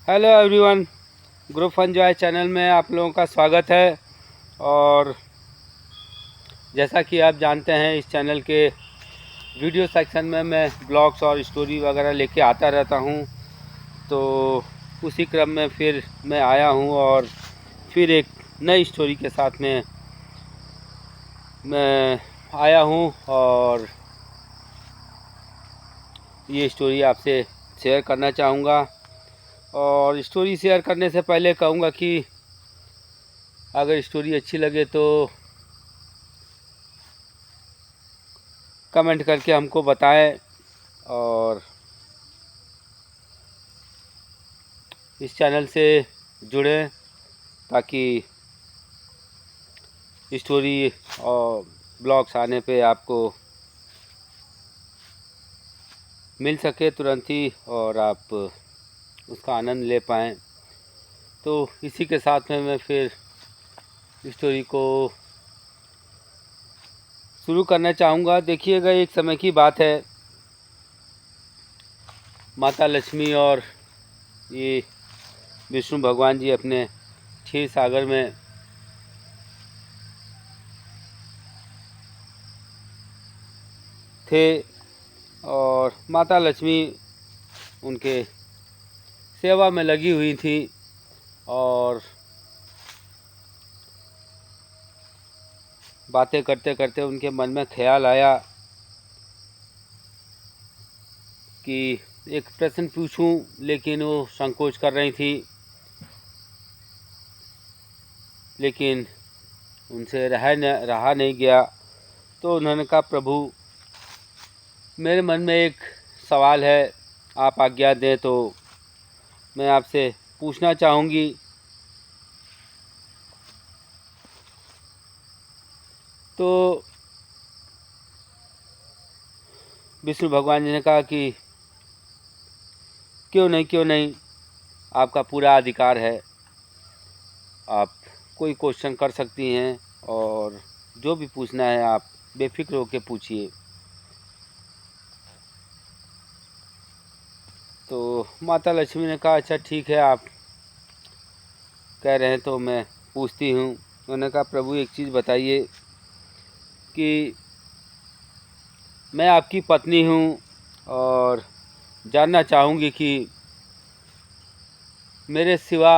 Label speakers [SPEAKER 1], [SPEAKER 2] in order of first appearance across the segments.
[SPEAKER 1] Hello everyone, group fun joy channel में आप लोगों का स्वागत है। और जैसा कि आप जानते हैं, इस चैनल के वीडियो सेक्शन में मैं ब्लॉग्स और स्टोरी वगैरह लेके आता रहता हूं। तो उसी क्रम में फिर मैं आया हूं और फिर एक नई स्टोरी के साथ में मैं आया हूं और ये स्टोरी आपसे शेयर करना चाहूँगा। और स्टोरी शेयर करने से पहले कहूँगा कि अगर स्टोरी अच्छी लगे तो कमेंट करके हमको बताएं और इस चैनल से जुड़ें ताकि स्टोरी और ब्लॉग्स आने पे आपको मिल सके तुरंत ही और आप उसका आनंद ले पाएँ। तो इसी के साथ में मैं फिर स्टोरी को शुरू करना चाहूँगा। देखिएगा, एक समय की बात है, माता लक्ष्मी और ये विष्णु भगवान जी अपने क्षीर सागर में थे और माता लक्ष्मी उनके सेवा में लगी हुई थी। और बातें करते करते उनके मन में ख्याल आया कि एक प्रश्न पूछूं, लेकिन वो संकोच कर रही थी, लेकिन उनसे रहा नहीं गया। तो उन्होंने कहा, प्रभु मेरे मन में एक सवाल है, आप आज्ञा दें तो मैं आपसे पूछना चाहूँगी। तो विष्णु भगवान जी ने कहा कि क्यों नहीं, आपका पूरा अधिकार है, आप कोई क्वेश्चन कर सकती हैं और जो भी पूछना है आप बेफिक्र होकर पूछिए। तो माता लक्ष्मी ने कहा, अच्छा ठीक है, आप कह रहे हैं तो मैं पूछती हूँ। उन्होंने कहा, प्रभु एक चीज़ बताइए कि मैं आपकी पत्नी हूँ और जानना चाहूँगी कि मेरे सिवा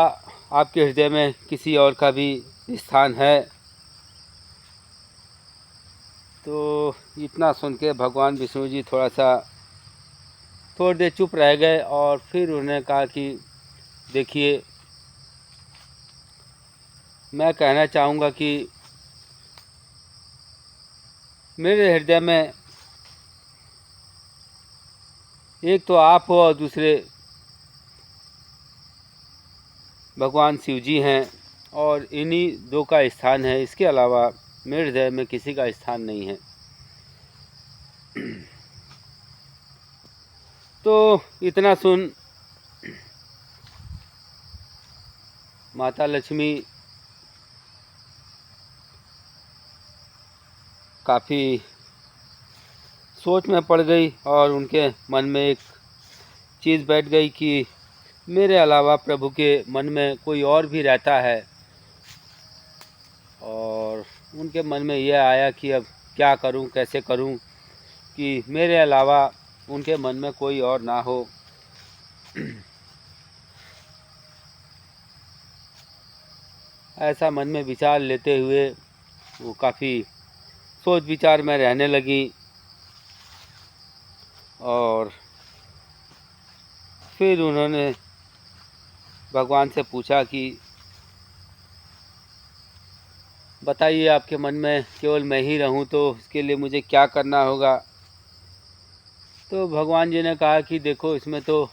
[SPEAKER 1] आपके हृदय में किसी और का भी स्थान है। तो इतना सुन के भगवान विष्णु जी थोड़ी देर चुप रह गए और फिर उन्होंने कहा कि देखिए, मैं कहना चाहूँगा कि मेरे हृदय में एक तो आप हो और दूसरे भगवान शिव जी हैं और इन्हीं दो का स्थान है। इसके अलावा मेरे हृदय में किसी का स्थान नहीं है। तो इतना सुन माता लक्ष्मी काफ़ी सोच में पड़ गई और उनके मन में एक चीज़ बैठ गई कि मेरे अलावा प्रभु के मन में कोई और भी रहता है। और उनके मन में यह आया कि अब क्या करूं, कैसे करूं कि मेरे अलावा उनके मन में कोई और ना हो। ऐसा मन में विचार लेते हुए वो काफ़ी सोच विचार में रहने लगी और फिर उन्होंने भगवान से पूछा कि बताइए, आपके मन में केवल मैं ही रहूं तो इसके लिए मुझे क्या करना होगा। तो भगवान जी ने कहा कि देखो, इसमें तो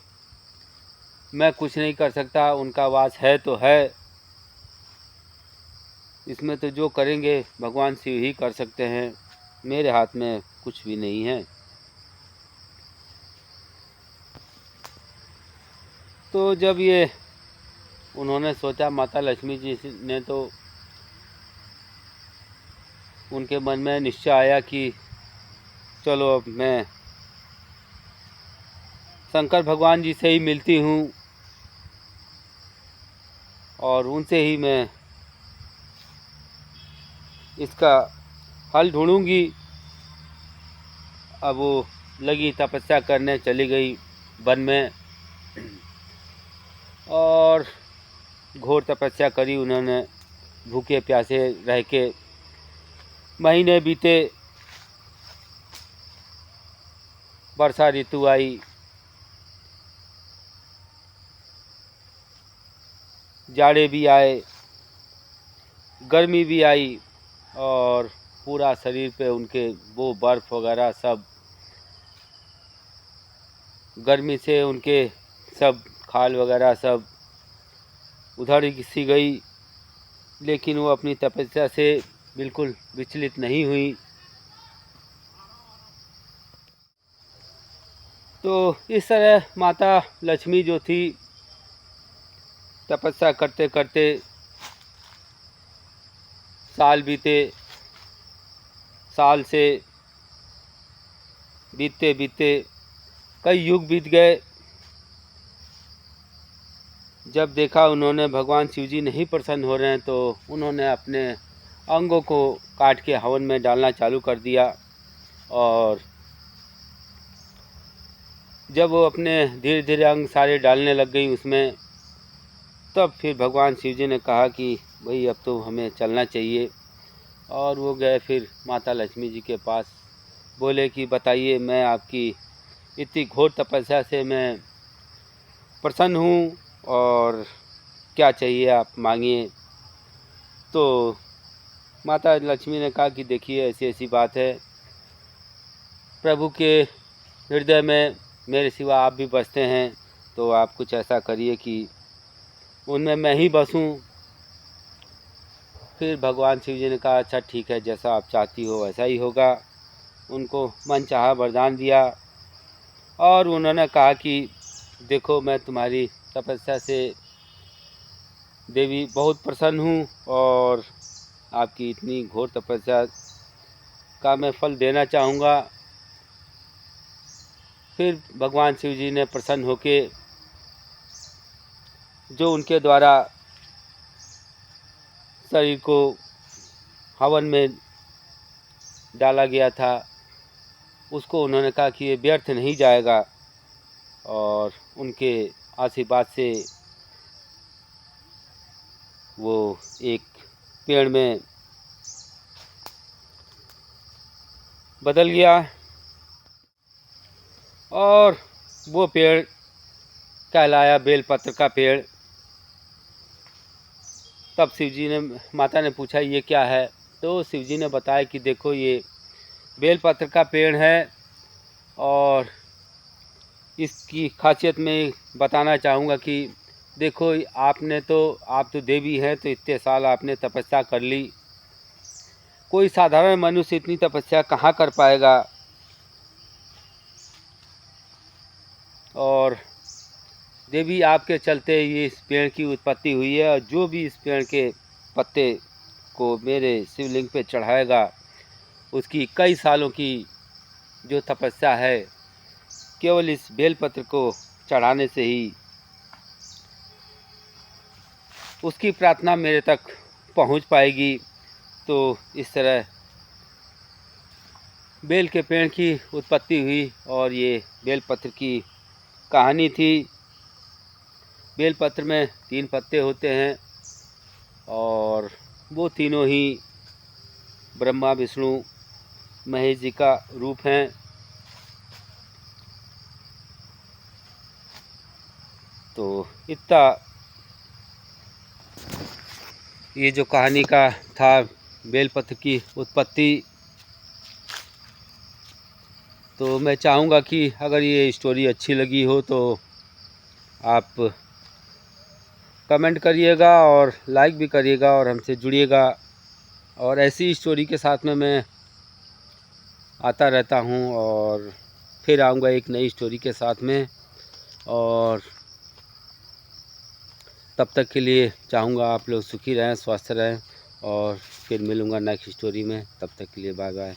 [SPEAKER 1] मैं कुछ नहीं कर सकता, उनका वास है तो है, इसमें तो जो करेंगे भगवान शिव ही कर सकते हैं, मेरे हाथ में कुछ भी नहीं है। तो जब ये उन्होंने सोचा, माता लक्ष्मी जी ने, तो उनके मन में निश्चय आया कि चलो अब मैं शंकर भगवान जी से ही मिलती हूँ और उनसे ही मैं इसका हल ढूंढूंगी। अब वो लगी तपस्या करने, चली गई वन में और घोर तपस्या करी उन्होंने। भूखे प्यासे रह के महीने बीते, वर्षा ऋतु आई, जाड़े भी आए, गर्मी भी आई और पूरा शरीर पे उनके वो बर्फ़ वगैरह सब गर्मी से उनके सब खाल वगैरह सब उधड़ सी गई। लेकिन वो अपनी तपस्या से बिल्कुल विचलित नहीं हुई। तो इस तरह माता लक्ष्मी जो थी, तपस्या करते करते साल बीते, साल से बीतते बीतते कई युग बीत गए। जब देखा उन्होंने भगवान शिव जी नहीं प्रसन्न हो रहे हैं, तो उन्होंने अपने अंगों को काट के हवन में डालना चालू कर दिया। और जब वो अपने धीरे धीरे अंग सारे डालने लग गई उसमें, तब फिर भगवान शिव जी ने कहा कि भाई अब तो हमें चलना चाहिए। और वो गए फिर माता लक्ष्मी जी के पास, बोले कि बताइए, मैं आपकी इतनी घोर तपस्या से मैं प्रसन्न हूँ और क्या चाहिए आप मांगिए। तो माता लक्ष्मी ने कहा कि देखिए ऐसी ऐसी बात है, प्रभु के हृदय में मेरे सिवा आप भी बसते हैं, तो आप कुछ ऐसा करिए कि उनमें मैं ही बसूं। फिर भगवान शिव जी ने कहा अच्छा ठीक है, जैसा आप चाहती हो वैसा ही होगा। उनको मनचाहा वरदान दिया और उन्होंने कहा कि देखो, मैं तुम्हारी तपस्या से देवी बहुत प्रसन्न हूँ और आपकी इतनी घोर तपस्या का मैं फल देना चाहूँगा। फिर भगवान शिव जी ने प्रसन्न होके जो उनके द्वारा शरीर को हवन में डाला गया था, उसको उन्होंने कहा कि ये व्यर्थ नहीं जाएगा। और उनके आशीर्वाद से वो एक पेड़ में बदल गया और वो पेड़ कहलाया बेलपत्र का पेड़। तब शिवजी ने, माता ने पूछा ये क्या है, तो शिवजी ने बताया कि देखो ये बेलपत्र का पेड़ है और इसकी खासियत मैं बताना चाहूँगा कि देखो, आप तो देवी हैं, तो इतने साल आपने तपस्या कर ली, कोई साधारण मनुष्य इतनी तपस्या कहाँ कर पाएगा। और देवी आपके चलते ये इस पेड़ की उत्पत्ति हुई है, और जो भी इस पेड़ के पत्ते को मेरे शिवलिंग पे चढ़ाएगा, उसकी कई सालों की जो तपस्या है, केवल इस बेलपत्र को चढ़ाने से ही उसकी प्रार्थना मेरे तक पहुंच पाएगी। तो इस तरह बेल के पेड़ की उत्पत्ति हुई और ये बेलपत्र की कहानी थी। बेलपत्र में 3 पत्ते होते हैं और वो तीनों ही ब्रह्मा विष्णु महेश जी का रूप हैं। तो इतना ये जो कहानी का था बेलपत्र की उत्पत्ति। तो मैं चाहूँगा कि अगर ये स्टोरी अच्छी लगी हो तो आप कमेंट करिएगा और लाइक भी करिएगा और हमसे जुड़िएगा। और ऐसी स्टोरी के साथ में मैं आता रहता हूँ और फिर आऊँगा एक नई स्टोरी के साथ में। और तब तक के लिए चाहूँगा आप लोग सुखी रहें, स्वस्थ रहें और फिर मिलूँगा नेक्स्ट स्टोरी में। तब तक के लिए बाय बाय।